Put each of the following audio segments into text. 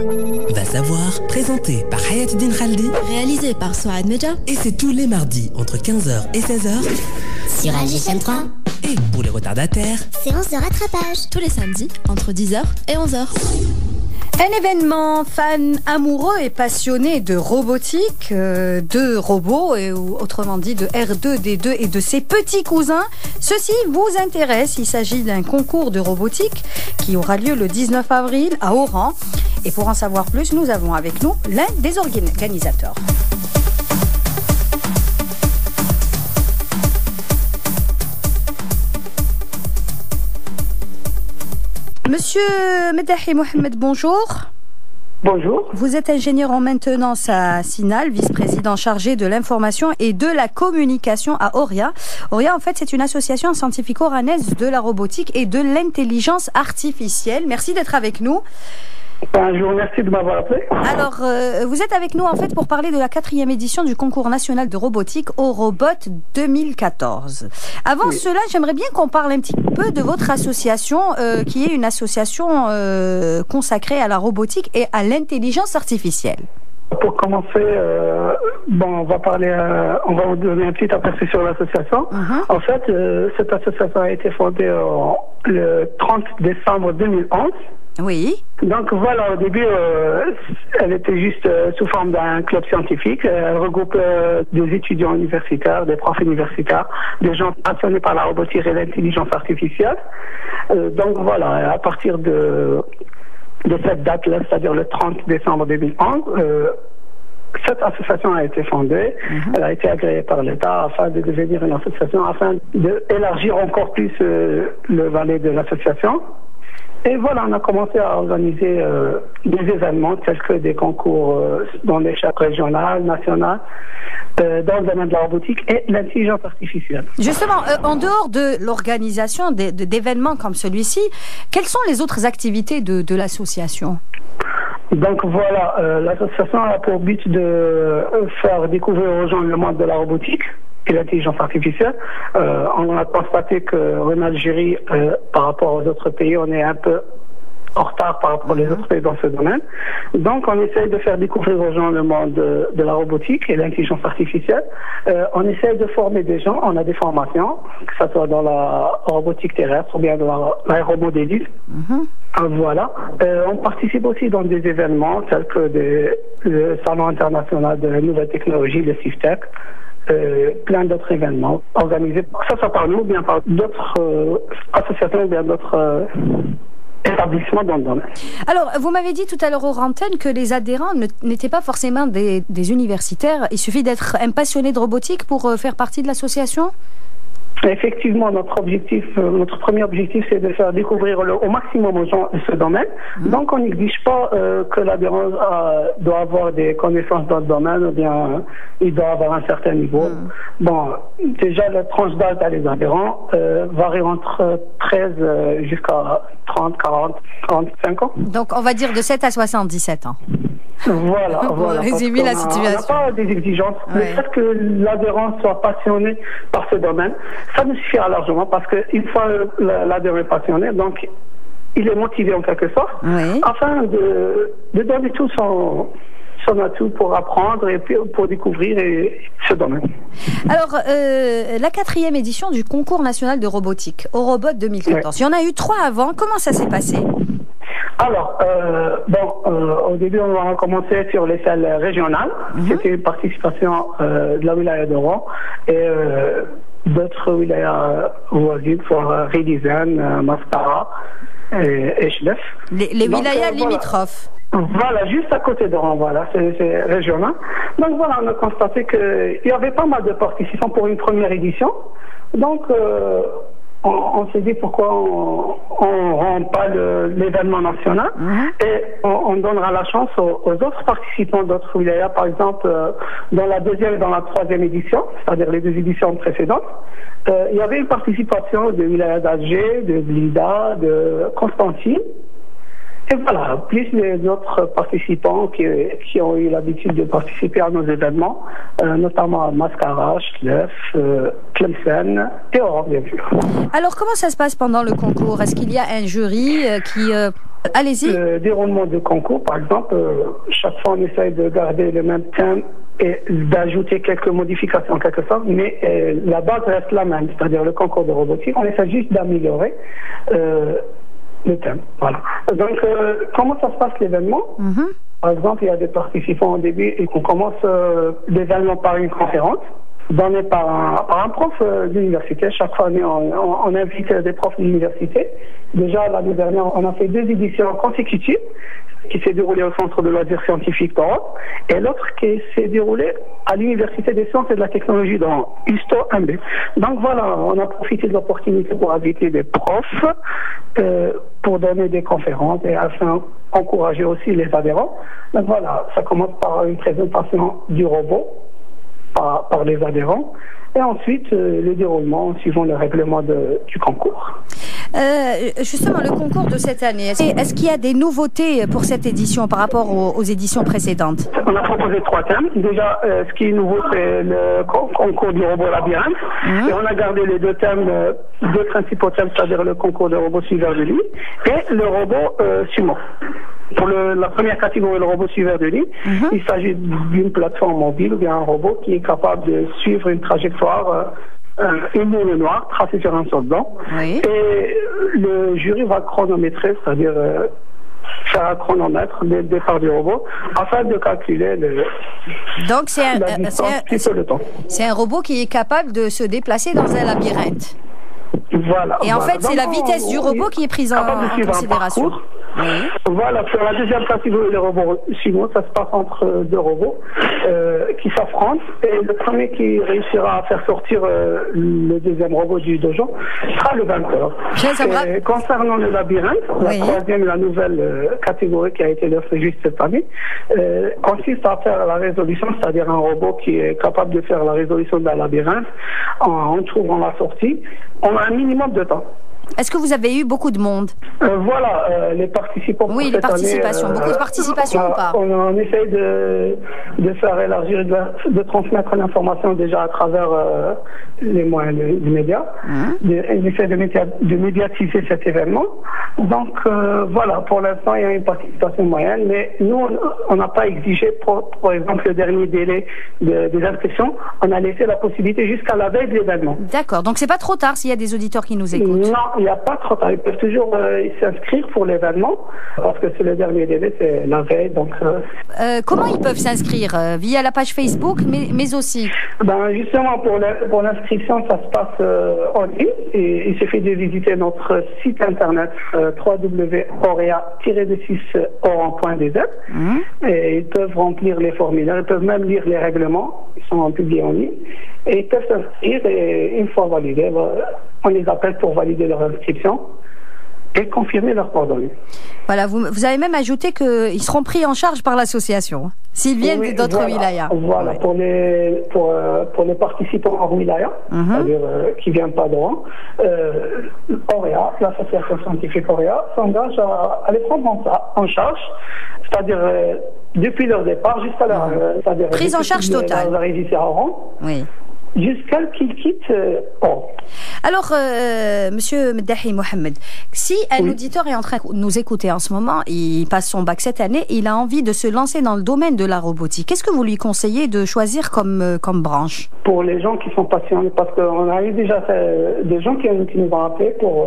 Va savoir, présenté par Hayatuddin Khaldi, réalisé par Souad Medja, et c'est tous les mardis entre 15h et 16h sur AGFM3. Et pour les retardataires, séance de rattrapage tous les samedis entre 10h et 11h. Un événement fan amoureux et passionné de robotique, de robots, ou autrement dit de R2D2 et de ses petits cousins. Ceci vous intéresse, il s'agit d'un concours de robotique qui aura lieu le 19 avril à Oran. Et pour en savoir plus, nous avons avec nous l'un des organisateurs. Monsieur Medahi Mohamed, bonjour. Bonjour. Vous êtes ingénieur en maintenance à Sinal, vice-président chargé de l'information et de la communication à Oria. Oria, en fait, c'est une association scientifico-oranaise de la robotique et de l'intelligence artificielle. Merci d'être avec nous. Je vous remercie de m'avoir appelé. Alors, vous êtes avec nous en fait pour parler de la 4e édition du concours national de robotique Orobot 2014. Avant cela, j'aimerais bien qu'on parle un petit peu de votre association, qui est une association consacrée à la robotique et à l'intelligence artificielle. Pour commencer, on va vous donner un petit aperçu sur l'association. En fait, cette association a été fondée le 30 décembre 2011. Oui. Donc voilà, au début, elle était juste sous forme d'un club scientifique. Elle regroupe des étudiants universitaires, des profs universitaires, des gens passionnés par la robotique et l'intelligence artificielle. Donc voilà, à partir de cette date-là, c'est-à-dire le 30 décembre 2011, cette association a été fondée. Elle a été agréée par l'État afin de devenir une association, afin d'élargir encore plus le volet de l'association. Et voilà, on a commencé à organiser des événements tels que des concours dans l'échelle régionale, nationale, dans le domaine de la robotique et l'intelligence artificielle. Justement, en dehors de l'organisation d'événements comme celui-ci, quelles sont les autres activités de l'association ? Donc voilà, l'association a pour but de faire découvrir aux gens le monde de la robotique et l'intelligence artificielle. On a constaté qu'en Algérie, par rapport aux autres pays, on est un peu en retard par rapport aux autres pays dans ce domaine. Donc on essaye de faire découvrir aux gens le monde de la robotique et l'intelligence artificielle. On essaye de former des gens, on a des formations, que ce soit dans la robotique terrestre ou bien dans l'aéromodélisme. Voilà. On participe aussi dans des événements tels que le Salon international de la nouvelle technologie, le CIFTEC, plein d'autres événements organisés, que ce soit par nous ou bien par d'autres associations ou bien d'autres établissements dans le domaine. Alors, vous m'avez dit tout à l'heure aux antennes que les adhérents n'étaient pas forcément des universitaires. Il suffit d'être un passionné de robotique pour faire partie de l'association ? Effectivement, notre premier objectif, c'est de faire découvrir au maximum aux gens ce domaine. Donc, on n'exige pas que l'adhérent doit avoir des connaissances dans le domaine, ou bien il doit avoir un certain niveau. Bon, déjà, la tranche d'âge des adhérents varie entre 13 jusqu'à 30, 40, 45 ans. Donc, on va dire de 7 à 77 ans. Voilà. Pour résumer la situation. On n'a pas des exigences. Le fait que l'adhérent soit passionné par ce domaine, ça nous suffira largement parce qu'une fois l'adhérent est passionné, donc il est motivé en quelque sorte, afin de donner tout son atout pour apprendre et pour découvrir ce domaine. Alors, la 4e édition du concours national de robotique, Orobot 2014, il y en a eu 3 avant. Comment ça s'est passé ? Alors, au début, on va commencer sur l'échelle régionale. C'était une participation de la wilaya d'Oran et d'autres wilayas voisines, pour Ridizan, Mascara et Chlef. Les wilayas limitrophes. Voilà, juste à côté d'Oran, voilà, c'est régional. Donc voilà, on a constaté qu'il y avait pas mal de participants pour une première édition. Donc, on s'est dit pourquoi on ne rend pas l'événement national et on donnera la chance aux autres participants d'autres wilayas, par exemple dans la 2e et dans la 3e édition, c'est-à-dire les 2 éditions précédentes. Il y avait une participation de wilayas d'Alger, de Blida, de Constantine. Et voilà, plus les autres participants qui ont eu l'habitude de participer à nos événements, notamment à Mascara, Chlef, Tlemcen et Oran, bien sûr. Alors, comment ça se passe pendant le concours ? Est-ce qu'il y a un jury Allez-y. Le déroulement de concours, par exemple, chaque fois on essaye de garder le même thème et d'ajouter quelques modifications en quelque sorte, mais la base reste la même, c'est-à-dire le concours de robotique. On essaie juste d'améliorer le thème. Voilà. Donc, comment ça se passe l'événement? Par exemple, il y a des participants au début et qu'on commence l'événement par une conférence donnée par un prof d'université. Chaque année, on invite des profs d'université. Déjà, l'année dernière, on a fait 2 éditions consécutives qui s'est déroulée au Centre de loisirs scientifiques d'Europe et l'autre qui s'est déroulée à l'Université des sciences et de la technologie dans Usto MB. Donc voilà, on a profité de l'opportunité pour inviter des profs pour donner des conférences et afin encourager aussi les adhérents. Donc voilà, ça commence par une présentation du robot par les adhérents et ensuite le déroulement suivant le règlement du concours. Justement, le concours de cette année, est-ce qu'il y a des nouveautés pour cette édition par rapport aux éditions précédentes? On a proposé 3 thèmes. Déjà, ce qui est nouveau, c'est le concours du robot labyrinthe. Et on a gardé les 2 thèmes, 2 principaux thèmes, c'est-à-dire le concours de robot suiveur de lit et le robot sumo. Pour la première catégorie, le robot suiveur de lit, il s'agit d'une plateforme mobile ou bien un robot qui est capable de suivre une trajectoire, une ligne noire tracée sur un sol blanc. Oui. Et le jury va chronométrer, c'est-à-dire faire un chronomètre dès le départ du robot afin de calculer Donc c'est un robot qui est capable de se déplacer dans un labyrinthe. Voilà. Et en fait, c'est la vitesse du robot qui est prise en considération. Oui. Voilà, sur la deuxième catégorie, les robots sumo, ça se passe entre 2 robots qui s'affrontent et le premier qui réussira à faire sortir le deuxième robot du dojo sera le vainqueur. Concernant le labyrinthe, la troisième et la nouvelle catégorie qui a été offerte juste cette année consiste à faire la résolution, c'est-à-dire un robot qui est capable de faire la résolution d'un labyrinthe en trouvant la sortie. On a un minimum de temps. Est-ce que vous avez eu beaucoup de monde? Voilà, les participants. Oui, les participations. Beaucoup de participation ou pas? On essaye de faire élargir, de transmettre l'information déjà à travers les moyens des médias. On essaie de médiatiser cet événement. Donc voilà, pour l'instant, il y a une participation moyenne, mais nous, on n'a pas exigé, par exemple, le dernier délai des inscriptions. On a laissé la possibilité jusqu'à la veille de l'événement. D'accord, donc c'est pas trop tard s'il y a des auditeurs qui nous écoutent. Non, il n'y a pas trop tard. Ils peuvent toujours s'inscrire pour l'événement, parce que c'est le dernier délai, c'est la veille. Donc, comment ils peuvent s'inscrire? Via la page Facebook, mais aussi? Justement, pour l'inscription, ça se passe en ligne. Et il suffit de visiter notre site internet www.aurea-oran.dz. Et ils peuvent remplir les formulaires, ils peuvent même lire les règlements, ils sont publiés en ligne. Et ils peuvent s'inscrire et une fois validés, on les appelle pour valider leur inscription et confirmer leurs coordonnées. Voilà, vous avez même ajouté qu'ils seront pris en charge par l'association, s'ils viennent d'autres wilayas. Voilà, pour les participants hors wilaya, c'est-à-dire qui ne viennent pas d'Oran, Aurea, l'association scientifique Aurea, s'engage à les prendre en charge, c'est-à-dire depuis leur départ jusqu'à leur prise en charge totale. Leur arrivée à Oran. Oui. Jusqu'à ce qu'ils quittent Oran. Alors, Monsieur Meddahi Mohamed, si un auditeur est en train de nous écouter en ce moment, il passe son bac cette année, il a envie de se lancer dans le domaine de la robotique, qu'est-ce que vous lui conseillez de choisir comme branche? Pour les gens qui sont passionnés, parce qu'on a eu déjà des gens qui nous ont appelés pour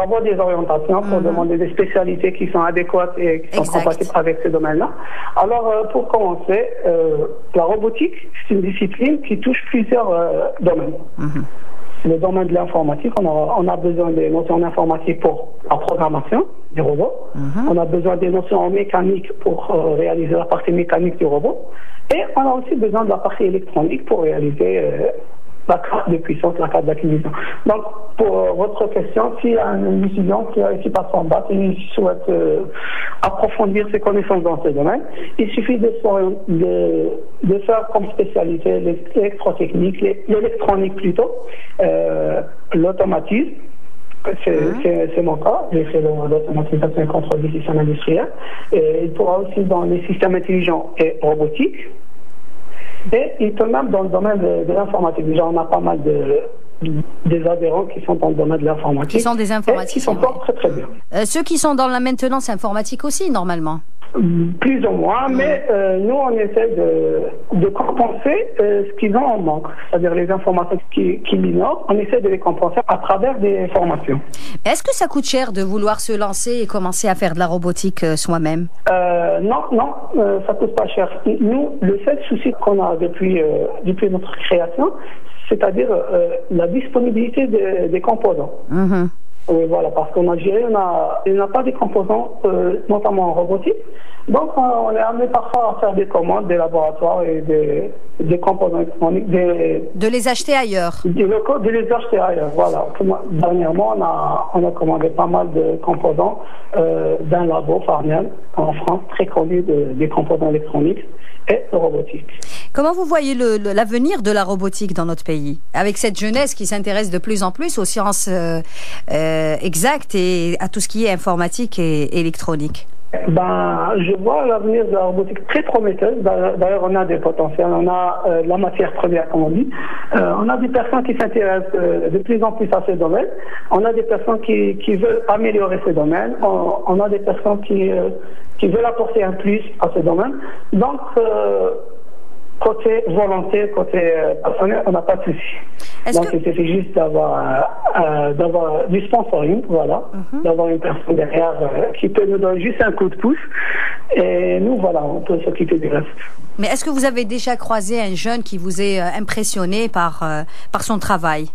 avoir des orientations, pour demander des spécialités qui sont adéquates et qui sont compatibles avec ce domaine-là. Alors, pour commencer, la robotique, c'est une discipline qui touche plusieurs domaines. Le domaine de l'informatique, on a besoin des notions d'informatique pour la programmation du robot. On a besoin des notions en mécanique pour réaliser la partie mécanique du robot. Et on a aussi besoin de la partie électronique pour réaliser la carte de puissance, la carte d'acquisition. Donc, pour votre question, s'il y a un étudiant qui passe en bac et qui souhaite approfondir ses connaissances dans ce domaine, il suffit de faire comme spécialité l'électrotechnique, l'électronique plutôt, l'automatisme. C'est mon cas, j'ai fait l'automatisation et contrôle des systèmes industriels. Et il pourra aussi dans les systèmes intelligents et robotiques. Et il peut même dans le domaine de l'informatique. Déjà, on a pas mal des adhérents qui sont dans le domaine de l'informatique. Qui sont des informaticiens. Qui s'en portent très très bien. Ceux qui sont dans la maintenance informatique aussi, normalement. Plus ou moins, mais nous on essaie de compenser ce qu'ils ont en manque, c'est-à-dire les informations qui minorent, on essaie de les compenser à travers des formations. Est-ce que ça coûte cher de vouloir se lancer et commencer à faire de la robotique soi-même? Non, ça coûte pas cher. Nous, le seul souci qu'on a depuis notre création, c'est-à-dire la disponibilité des composants. Oui, voilà, parce qu'en Algérie, il n'y a pas des composants, notamment en robotique. Donc, on est amené parfois à faire des commandes des laboratoires et des composants électroniques. De les acheter ailleurs. Des locaux, de les acheter ailleurs, voilà. Dernièrement, on a commandé pas mal de composants d'un labo Farnial en France, très connu des composants électroniques et de robotique. Comment vous voyez l'avenir de la robotique dans notre pays, avec cette jeunesse qui s'intéresse de plus en plus aux sciences exactes et à tout ce qui est informatique et électronique? Je vois l'avenir de la robotique très prometteuse. D'ailleurs, on a des potentiels, on a la matière première, comme on dit. On a des personnes qui s'intéressent de plus en plus à ce domaine. On a des personnes qui veulent améliorer ce domaine. On a des personnes qui veulent apporter un plus à ce domaine. Donc, côté volonté, côté personnel, on n'a pas de souci. Donc, il suffit juste d'avoir du sponsoring, voilà, d'avoir une personne derrière qui peut nous donner juste un coup de pouce. Et nous, voilà, on peut s'occuper du reste. Mais est-ce que vous avez déjà croisé un jeune qui vous est impressionné par son travail?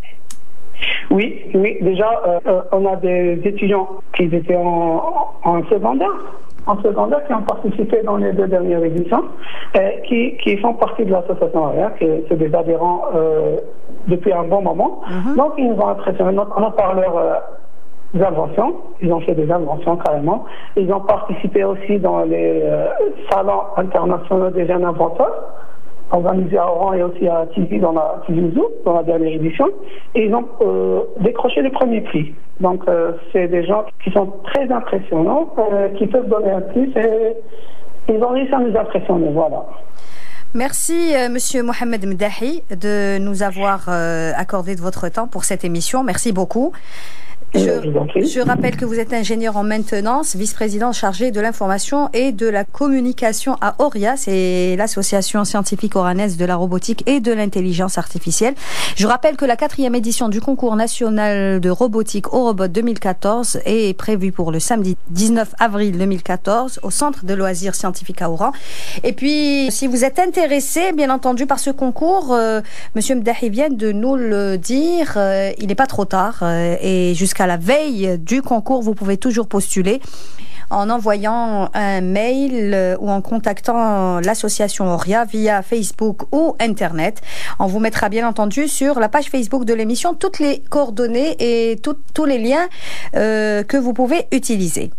Oui, déjà, on a des étudiants qui étaient en secondaire. Qui ont participé dans les 2 dernières éditions, qui font partie de l'association ARIA, c'est des adhérents depuis un bon moment. Donc, ils nous ont impressionnés, notamment par leurs inventions. Ils ont fait des inventions carrément. Ils ont participé aussi dans les salons internationaux des jeunes inventeurs, organisés à Oran et aussi à Tizi, dans la dernière édition. Et ils ont décroché les premiers prix. Donc, c'est des gens qui sont très impressionnants, qui peuvent donner un plus et ils ont réussi à nous impressionner, voilà. Merci, Monsieur Mohamed Mdahi, de nous avoir accordé de votre temps pour cette émission. Merci beaucoup. Je rappelle que vous êtes ingénieur en maintenance, vice-président chargé de l'information et de la communication à ORIA, c'est l'association scientifique oranaise de la robotique et de l'intelligence artificielle. Je rappelle que la 4e édition du concours national de robotique au robot 2014 est prévue pour le samedi 19 avril 2014 au centre de loisirs scientifiques à Oran. Et puis, si vous êtes intéressé, bien entendu, par ce concours, Monsieur Mdahi vient de nous le dire, il n'est pas trop tard et jusqu'à la veille du concours, vous pouvez toujours postuler en envoyant un mail ou en contactant l'association ORIA via Facebook ou Internet. On vous mettra bien entendu sur la page Facebook de l'émission toutes les coordonnées et tous les liens que vous pouvez utiliser.